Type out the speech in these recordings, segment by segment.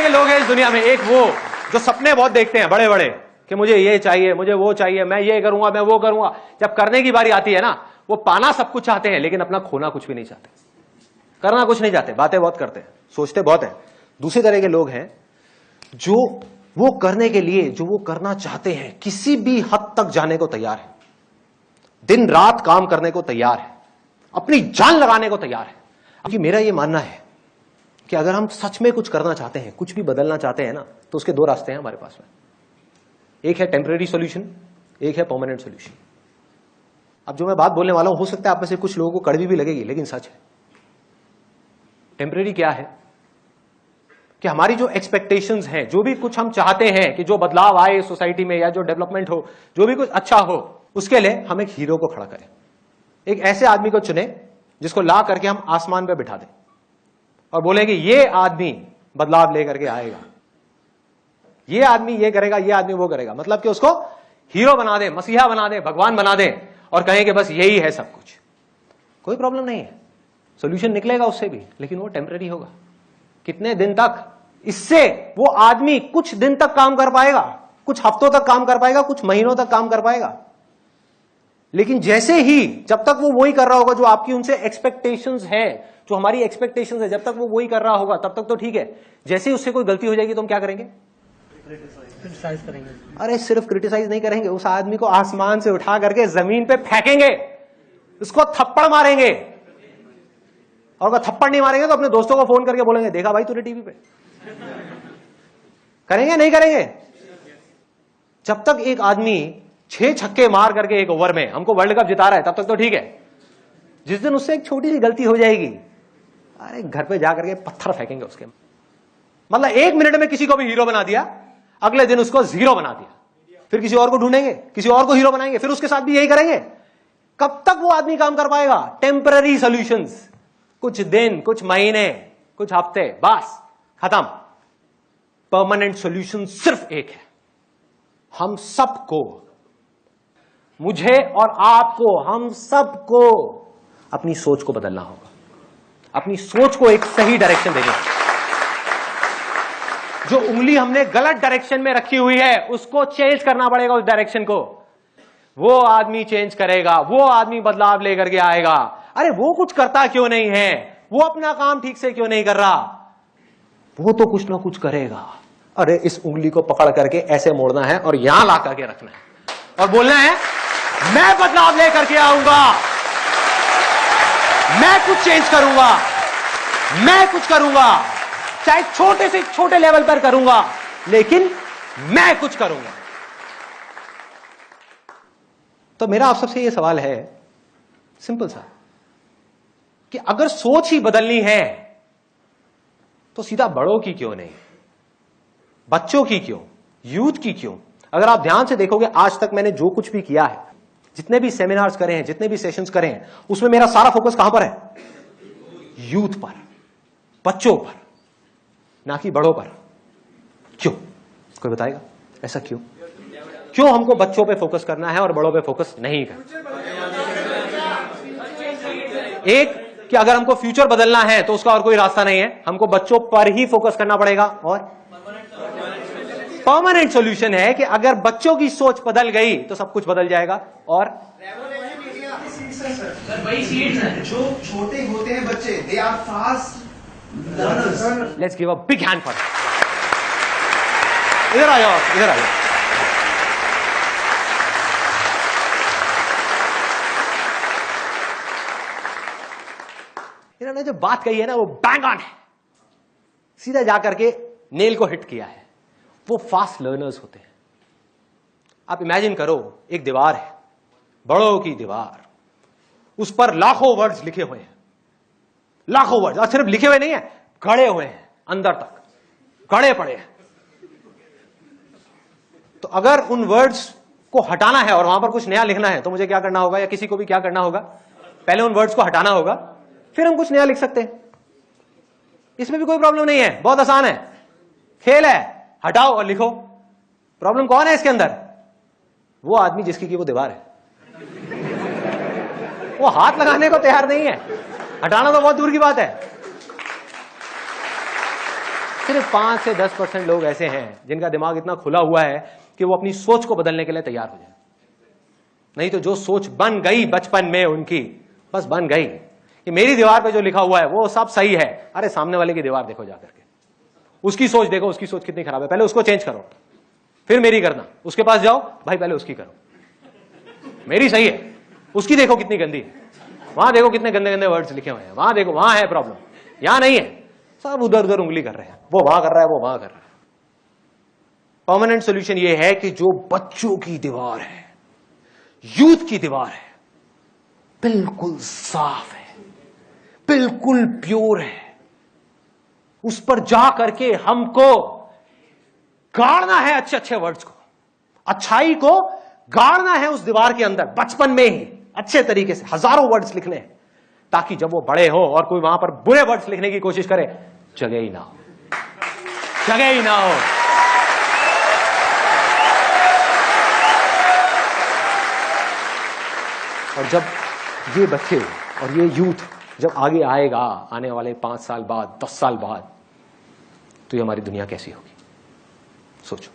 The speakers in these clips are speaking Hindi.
के लोग हैं इस दुनिया में। एक वो जो सपने बहुत देखते हैं बड़े बड़े कि मुझे ये चाहिए, मुझे वो चाहिए, मैं ये करूंगा, मैं वो करूंगा। जब करने की बारी आती है ना, वो पाना सब कुछ चाहते हैं लेकिन अपना खोना कुछ भी नहीं चाहते, करना कुछ नहीं चाहते, बातें बहुत करते हैं, सोचते बहुत है। दूसरी तरह के लोग हैं जो वो करने के लिए जो वो करना चाहते हैं किसी भी हद तक जाने को तैयार है, दिन रात काम करने को तैयार है, अपनी जान लगाने को तैयार है। क्योंकि मेरा ये मानना है कि अगर हम सच में कुछ करना चाहते हैं, कुछ भी बदलना चाहते हैं ना, तो उसके दो रास्ते हैं हमारे पास में। एक है टेम्परेरी सॉल्यूशन, एक है परमानेंट सॉल्यूशन। अब जो मैं बात बोलने वाला हूं, हो सकता है आप में से कुछ लोगों को कड़वी भी लगेगी, लेकिन सच है। टेम्परेरी क्या है कि हमारी जो एक्सपेक्टेशंस हैं, जो भी कुछ हम चाहते हैं कि जो बदलाव आए सोसाइटी में या जो डेवलपमेंट हो, जो भी कुछ अच्छा हो, उसके लिए हम एक हीरो को खड़ा करें। एक ऐसे आदमी को चुने जिसको ला करके हम आसमान पे बिठा दें और बोले कि ये आदमी बदलाव लेकर के आएगा, ये आदमी ये करेगा, ये आदमी वो करेगा। मतलब कि उसको हीरो बना दें, मसीहा बना दें, भगवान बना दें और कहें कि बस यही है सब कुछ। कोई प्रॉब्लम नहीं है, सॉल्यूशन निकलेगा उससे भी, लेकिन वो टेम्परेरी होगा। कितने दिन तक? इससे वो आदमी कुछ दिन तक काम कर पाएगा, कुछ हफ्तों तक काम कर पाएगा, कुछ महीनों तक काम कर पाएगा। लेकिन जैसे ही, जब तक वो वही कर रहा होगा जो आपकी उनसे एक्सपेक्टेशंस है, जो हमारी एक्सपेक्टेशंस है, जब तक वो वही कर रहा होगा तब तक तो ठीक है। जैसे ही उससे कोई गलती हो जाएगी तो हम क्या करेंगे? क्रिटिसाइज करेंगे। अरे सिर्फ क्रिटिसाइज नहीं करेंगे, उस आदमी को आसमान से उठा करके जमीन पे फेंकेंगे, उसको थप्पड़ मारेंगे। और अगर थप्पड़ नहीं मारेंगे तो अपने दोस्तों को फोन करके बोलेंगे, देखा भाई तूने टीवी पे। करेंगे नहीं करेंगे? जब तक एक आदमी 6 छक्के मार करके एक ओवर में हमको वर्ल्ड कप जिता रहा है तब तक तो ठीक है। जिस दिन उससे एक छोटी सी गलती हो जाएगी, अरे घर पे जाकर के पत्थर फेंकेंगे उसके। मतलब 1 मिनट में किसी को भी हीरो बना दिया, अगले दिन उसको जीरो बना दिया, फिर किसी और को ढूंढेंगे, किसी और को हीरो बनाएंगे, फिर उसके साथ भी यही करेंगे। कब तक वो आदमी काम कर पाएगा? टेम्पररी सॉल्यूशंस, कुछ दिन, कुछ महीने, कुछ हफ्ते, बस खत्म। परमानेंट सॉल्यूशन सिर्फ एक है, हम सबको, मुझे और आपको, हम सबको अपनी सोच को बदलना होगा, अपनी सोच को एक सही डायरेक्शन देनी होगी। जो उंगली हमने गलत डायरेक्शन में रखी हुई है उसको चेंज करना पड़ेगा, उस डायरेक्शन को। वो आदमी चेंज करेगा, वो आदमी बदलाव लेकर के आएगा। अरे वो कुछ करता क्यों नहीं है? वो अपना काम ठीक से क्यों नहीं कर रहा? वो तो कुछ ना कुछ करेगा। अरे इस उंगली को पकड़ करके ऐसे मोड़ना है और यहां ला करके रखना है और बोलना है, मैं बदलाव लेकर के आऊंगा, मैं कुछ चेंज करूंगा, मैं कुछ करूंगा, चाहे छोटे से छोटे लेवल पर करूंगा, लेकिन मैं कुछ करूंगा। तो मेरा आप सबसे यह सवाल है, सिंपल सा, कि अगर सोच ही बदलनी है तो सीधा बड़ों की क्यों नहीं, बच्चों की क्यों, यूथ की क्यों? अगर आप ध्यान से देखोगे, आज तक मैंने जो कुछ भी किया है, जितने भी सेमिनार्स करे हैं, जितने भी सेशंस करे हैं, उसमें मेरा सारा फोकस कहां पर है? यूथ पर, बच्चों पर, ना कि बड़ों पर। क्यों? कोई बताएगा ऐसा क्यों? क्यों हमको बच्चों पे फोकस करना है और बड़ों पे फोकस नहीं करना? एक कि अगर हमको फ्यूचर बदलना है तो उसका और कोई रास्ता नहीं है, हमको बच्चों पर ही फोकस करना पड़ेगा। और परमानेंट सॉल्यूशन है कि अगर बच्चों की सोच बदल गई तो सब कुछ बदल जाएगा। और जो छोटे होते हैं बच्चे, they are fast learners. Let's give a big hand for. इधर आ जाओ, इधर आ जाओ। इन्होंने जो बात कही है ना, वो बैंग ऑन है, सीधा जाकर के नेल को हिट किया है। वो फास्ट लर्नर्स होते हैं। आप इमेजिन करो, एक दीवार है, बड़ों की दीवार, उस पर लाखों वर्ड्स लिखे हुए हैं, लाखों वर्ड्स। और सिर्फ लिखे हुए नहीं है, गड़े हुए हैं, अंदर तक गड़े पड़े हैं। तो अगर उन वर्ड्स को हटाना है और वहां पर कुछ नया लिखना है तो मुझे क्या करना होगा, या किसी को भी क्या करना होगा? पहले उन वर्ड्स को हटाना होगा, फिर हम कुछ नया लिख सकते हैं। इसमें भी कोई प्रॉब्लम नहीं है, बहुत आसान है, खेल है, हटाओ और लिखो। प्रॉब्लम कौन है इसके अंदर? वो आदमी जिसकी की वो दीवार है, वो हाथ लगाने को तैयार नहीं है, हटाना तो बहुत दूर की बात है। सिर्फ 5 से 10% लोग ऐसे हैं जिनका दिमाग इतना खुला हुआ है कि वो अपनी सोच को बदलने के लिए तैयार हो जाए। नहीं तो जो सोच बन गई बचपन में उनकी, बस बन गई कि मेरी दीवार पे जो लिखा हुआ है वो सब सही है। अरे सामने वाले की दीवार देखो जाकर के, उसकी सोच देखो, उसकी सोच कितनी खराब है, पहले उसको चेंज करो फिर मेरी करना। उसके पास जाओ, भाई पहले उसकी करो, मेरी सही है, उसकी देखो कितनी गंदी है, वहां देखो कितने गंदे गंदे वर्ड्स लिखे हुए हैं, वहां देखो वहां है प्रॉब्लम, यहां नहीं है। सब उधर उधर उंगली कर रहे हैं, वो वहां कर रहा है, वो वहां कर रहा है। परमानेंट सॉल्यूशन ये है कि जो बच्चों की दीवार है, यूथ की दीवार है, बिल्कुल साफ है, बिल्कुल प्योर है, उस पर जा करके हमको गाड़ना है अच्छे अच्छे वर्ड्स को, अच्छाई को गाड़ना है उस दीवार के अंदर बचपन में ही अच्छे तरीके से, हजारों वर्ड्स लिखने हैं, ताकि जब वो बड़े हो और कोई वहां पर बुरे वर्ड्स लिखने की कोशिश करे, जगह ही ना हो, जगह ही ना हो। और जब ये बच्चे और ये यूथ जब आगे आएगा, आने वाले 5 साल बाद, 10 साल बाद, तो ये हमारी दुनिया कैसी होगी सोचो।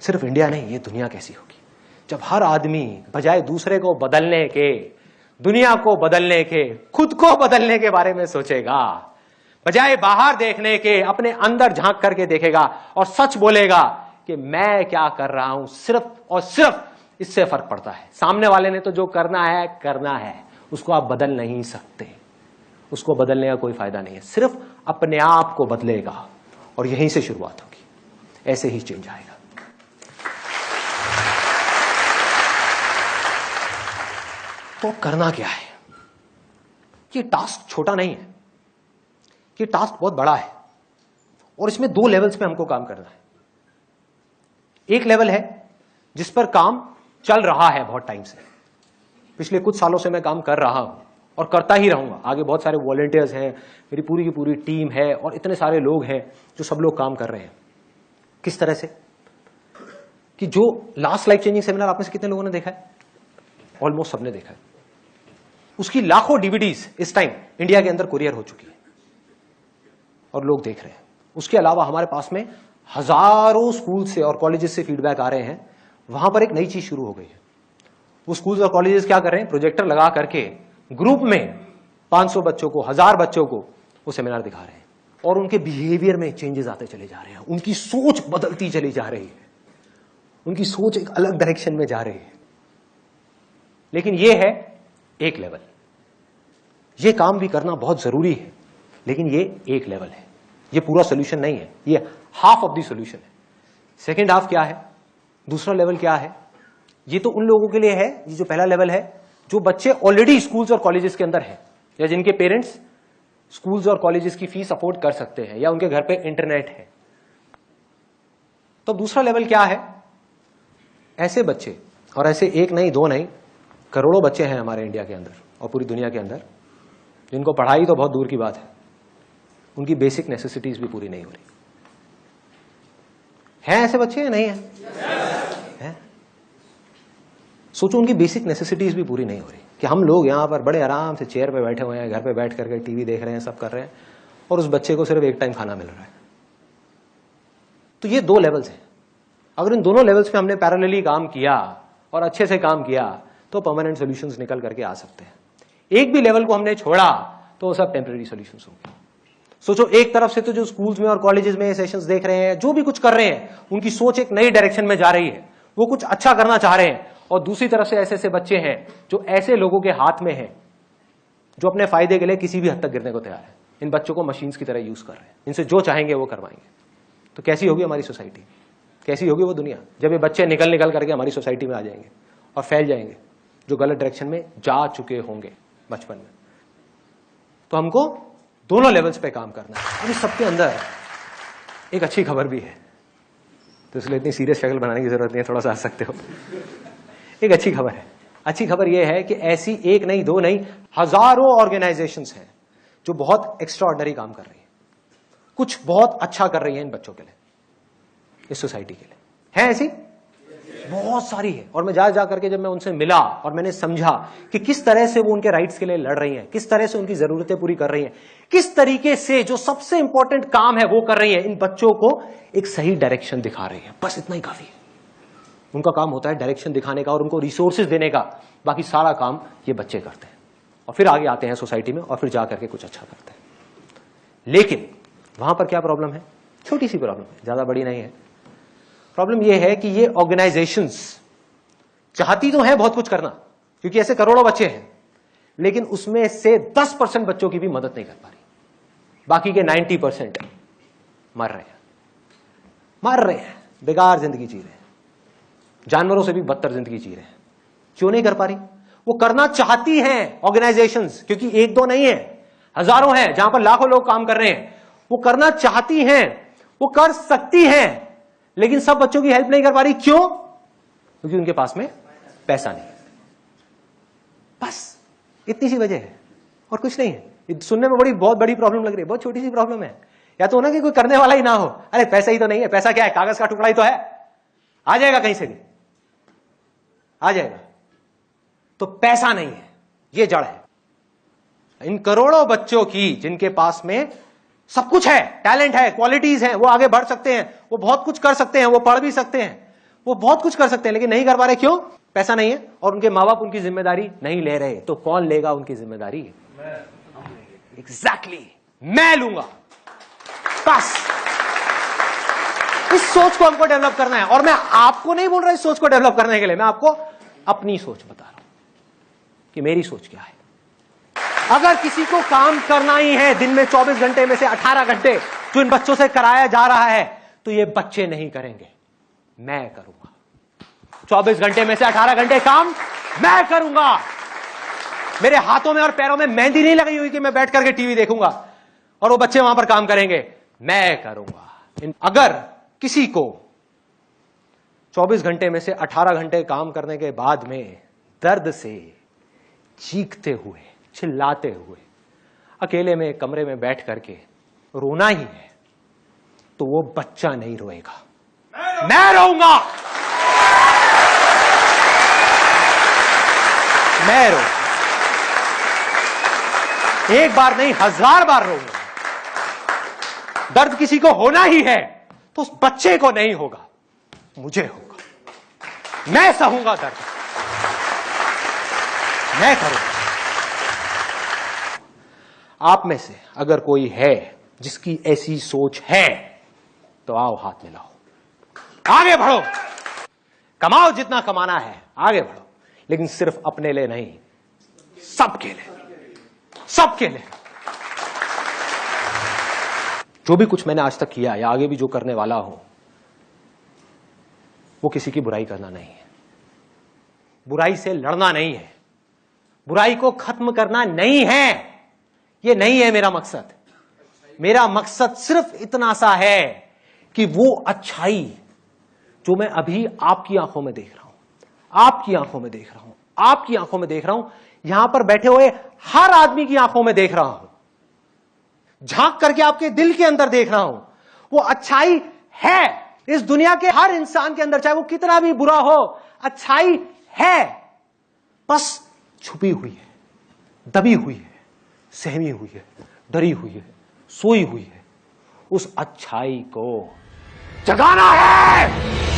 सिर्फ इंडिया नहीं, ये दुनिया कैसी होगी जब हर आदमी बजाय दूसरे को बदलने के, दुनिया को बदलने के, खुद को बदलने के बारे में सोचेगा, बजाय बाहर देखने के अपने अंदर झांक करके देखेगा और सच बोलेगा कि मैं क्या कर रहा हूं, सिर्फ और सिर्फ इससे फर्क पड़ता है। सामने वाले ने तो जो करना है, उसको आप बदल नहीं सकते, उसको बदलने का कोई फायदा नहीं है, सिर्फ अपने आप को बदलेगा और यहीं से शुरुआत होगी, ऐसे ही चेंज आएगा। तो करना क्या है? ये टास्क छोटा नहीं है, ये टास्क बहुत बड़ा है और इसमें 2 लेवल्स पे हमको काम करना है। एक लेवल है जिस पर काम चल रहा है बहुत टाइम से, पिछले कुछ सालों से मैं काम कर रहा हूं और करता ही रहूंगा। आगे बहुत सारे वॉलंटियर्स हैं, मेरी पूरी की पूरी टीम है और इतने सारे लोग हैं जो सब लोग काम कर रहे हैं। किस तरह से कि जो लास्ट लाइफ चेंजिंग सेमिनार आप में से कितने लोगों ने देखा है? ऑलमोस्ट सबने देखा है। उसकी लाखों डीवीडीज इस टाइम इंडिया के अंदर कुरियर हो चुकी है और लोग देख रहे हैं। उसके अलावा हमारे पास में हजारों स्कूल से और कॉलेजेस से फीडबैक आ रहे हैं। वहां पर एक नई चीज शुरू हो गई है। वो स्कूल्स और कॉलेजेस क्या कर रहे हैं? प्रोजेक्टर लगा करके ग्रुप में 500 बच्चों को, 1000 बच्चों को वो सेमिनार दिखा रहे हैं और उनके बिहेवियर में चेंजेस आते चले जा रहे हैं, उनकी सोच बदलती चली जा रही है, उनकी सोच एक अलग डायरेक्शन में जा रही है। लेकिन ये है एक लेवल, ये काम भी करना बहुत जरूरी है, लेकिन ये एक लेवल है, ये पूरा सोल्यूशन नहीं है, ये हाफ ऑफ द सोल्यूशन है। सेकेंड हाफ क्या है? दूसरा लेवल क्या है? ये तो उन लोगों के लिए है, ये जो पहला लेवल है, जो बच्चे ऑलरेडी स्कूल्स और कॉलेजेस के अंदर हैं या जिनके पेरेंट्स स्कूल्स और कॉलेजेस की फीस अफोर्ड कर सकते हैं या उनके घर पे इंटरनेट है। तो दूसरा लेवल क्या है? ऐसे बच्चे, और ऐसे एक नहीं, 2 नहीं, करोड़ों बच्चे हैं हमारे इंडिया के अंदर और पूरी दुनिया के अंदर, जिनको पढ़ाई तो बहुत दूर की बात है, उनकी बेसिक नेसेसिटीज भी पूरी नहीं हो रही है। ऐसे बच्चे या नहीं है? है? सोचो, उनकी बेसिक नेसेसिटीज भी पूरी नहीं हो रही कि हम लोग यहां पर बड़े आराम से चेयर पे बैठे हुए हैं, घर पे बैठ करके टीवी देख रहे हैं, सब कर रहे हैं, और उस बच्चे को सिर्फ एक टाइम खाना मिल रहा है। तो ये 2 लेवल्स हैं। अगर इन दोनों लेवल्स पे हमने पैरेलली काम किया और अच्छे से काम किया तो परमानेंट सॉल्यूशंस निकल करके आ सकते हैं। एक भी लेवल को हमने छोड़ा तो वो सब टेम्परेरी सॉल्यूशंस होंगे। सोचो, एक तरफ से तो जो स्कूल्स में और कॉलेजेस में सेशंस देख रहे हैं, जो भी कुछ कर रहे हैं, उनकी सोच एक नई डायरेक्शन में जा रही है, वो कुछ अच्छा करना चाह रहे हैं, और दूसरी तरफ से ऐसे ऐसे बच्चे हैं जो ऐसे लोगों के हाथ में हैं जो अपने फायदे के लिए किसी भी हद तक गिरने को तैयार है। इन बच्चों को मशीन्स की तरह यूज कर रहे हैं, इनसे जो चाहेंगे वो करवाएंगे। तो कैसी होगी हमारी सोसाइटी, कैसी होगी वो दुनिया, जब ये बच्चे निकल निकल करके हमारी सोसाइटी में आ जाएंगे और फैल जाएंगे, जो गलत डायरेक्शन में जा चुके होंगे बचपन में। तो हमको दोनों लेवल्स पे काम करना है। अब इस सबके अंदर एक अच्छी खबर भी है, तो इसलिए इतनी सीरियस शक्ल बनाने की जरूरत नहीं है, थोड़ा सा हंस सकते हो। एक अच्छी खबर है। अच्छी खबर यह है कि ऐसी एक नहीं, 2 नहीं, हजारों ऑर्गेनाइजेशंस हैं जो बहुत एक्स्ट्राऑर्डिनरी काम कर रही है, कुछ बहुत अच्छा कर रही है इन बच्चों के लिए, इस सोसाइटी के लिए। है ऐसी? बहुत सारी है। और मैं जा करके जब मैं उनसे मिला और मैंने समझा कि किस तरह से वो उनके राइट्स के लिए लड़ रही हैं, किस तरह से उनकी जरूरतें पूरी कर रही हैं, किस तरीके से जो सबसे इंपॉर्टेंट काम है वो कर रही हैं, इन बच्चों को एक सही डायरेक्शन दिखा रही हैं, बस इतना ही काफी है। उनका काम होता है डायरेक्शन दिखाने का और उनको रिसोर्सेज देने का, बाकी सारा काम ये बच्चे करते हैं और फिर आगे आते हैं सोसाइटी में और फिर जा करके कुछ अच्छा करते हैं। लेकिन वहां पर क्या प्रॉब्लम है? छोटी सी प्रॉब्लम है, ज्यादा बड़ी नहीं है। प्रॉब्लम यह है कि ये ऑर्गेनाइजेशंस चाहती तो है बहुत कुछ करना, क्योंकि ऐसे करोड़ों बच्चे हैं, लेकिन उसमें से 10% बच्चों की भी मदद नहीं कर पा रही। बाकी के 90% मर रहे हैं, बेकार जिंदगी जी रहे हैं, जानवरों से भी बदतर जिंदगी जी रहे हैं। क्यों नहीं कर पा रही? वो करना चाहती हैं ऑर्गेनाइजेशंस, क्योंकि एक दो नहीं है, हजारों हैं जहां पर लाखों लोग काम कर रहे हैं। वो करना चाहती हैं, वो कर सकती हैं, लेकिन सब बच्चों की हेल्प नहीं कर पा रही। क्यों? क्योंकि उनके पास में पैसा नहीं है। बस इतनी सी वजह है और कुछ नहीं है। सुनने में बहुत बड़ी प्रॉब्लम लग रही है, बहुत छोटी सी प्रॉब्लम है। या तो ना कि कोई करने वाला ही ना हो, अरे पैसा ही तो नहीं है। पैसा क्या है? कागज का टुकड़ा ही तो है, आ जाएगा कहीं से भी, आ जाएगा। तो पैसा नहीं है, ये जड़ है इन करोड़ों बच्चों की, जिनके पास में सब कुछ है, टैलेंट है, क्वालिटीज हैं, वो आगे बढ़ सकते हैं, वो बहुत कुछ कर सकते हैं, वो पढ़ भी सकते हैं, वो बहुत कुछ कर सकते हैं, लेकिन नहीं कर पा रहे। क्यों? पैसा नहीं है और उनके माँ बाप उनकी जिम्मेदारी नहीं ले रहे। तो कौन लेगा उनकी जिम्मेदारी? एग्जैक्टली, मैं लूंगा। बस इस सोच को हमको डेवलप करना है। और मैं आपको नहीं बोल रहा इस सोच को डेवलप करने के लिए, मैं आपको अपनी सोच बता रहा हूं कि मेरी सोच क्या है। अगर किसी को काम करना ही है दिन में 24 घंटे में से 18 घंटे जो इन बच्चों से कराया जा रहा है, तो ये बच्चे नहीं करेंगे, मैं करूंगा। 24 घंटे में से 18 घंटे काम मैं करूंगा। मेरे हाथों में और पैरों में मेहंदी नहीं लगी हुई कि मैं बैठ करके टीवी देखूंगा और वो बच्चे वहां पर काम करेंगे, मैं करूंगा। अगर किसी को 24 घंटे में से 18 घंटे काम करने के बाद में दर्द से चीखते हुए, चिल्लाते हुए अकेले में कमरे में बैठ करके रोना ही है, तो वो बच्चा नहीं रोएगा, मैं रोऊंगा। मैं रोऊंगा, एक बार नहीं 1000 बार रोऊंगा। दर्द किसी को होना ही है तो उस बच्चे को नहीं होगा, मुझे होगा। मैं सहूंगा दर्द, मैं करूंगा। आप में से अगर कोई है जिसकी ऐसी सोच है, तो आओ हाथ मिलाओ, आगे बढ़ो, कमाओ जितना कमाना है, आगे बढ़ो, लेकिन सिर्फ अपने लिए नहीं, सबके लिए, सबके लिए। जो भी कुछ मैंने आज तक किया या आगे भी जो करने वाला हूं, वो किसी की बुराई करना नहीं है, बुराई से लड़ना नहीं है, बुराई को खत्म करना नहीं है। ये नहीं है मेरा मकसद। मेरा मकसद सिर्फ इतना सा है कि वो अच्छाई जो मैं अभी आपकी आंखों में देख रहा हूं, आपकी आंखों में देख रहा हूं, आपकी आंखों में देख रहा हूं, यहां पर बैठे हुए हर आदमी की आंखों में देख रहा हूं, झांक करके आपके दिल के अंदर देख रहा हूं, वो अच्छाई है इस दुनिया के हर इंसान के अंदर, चाहे वो कितना भी बुरा हो, अच्छाई है, बस छुपी हुई है, दबी हुई है, सहमी हुई है, डरी हुई है, सोई हुई है। उस अच्छाई को जगाना है।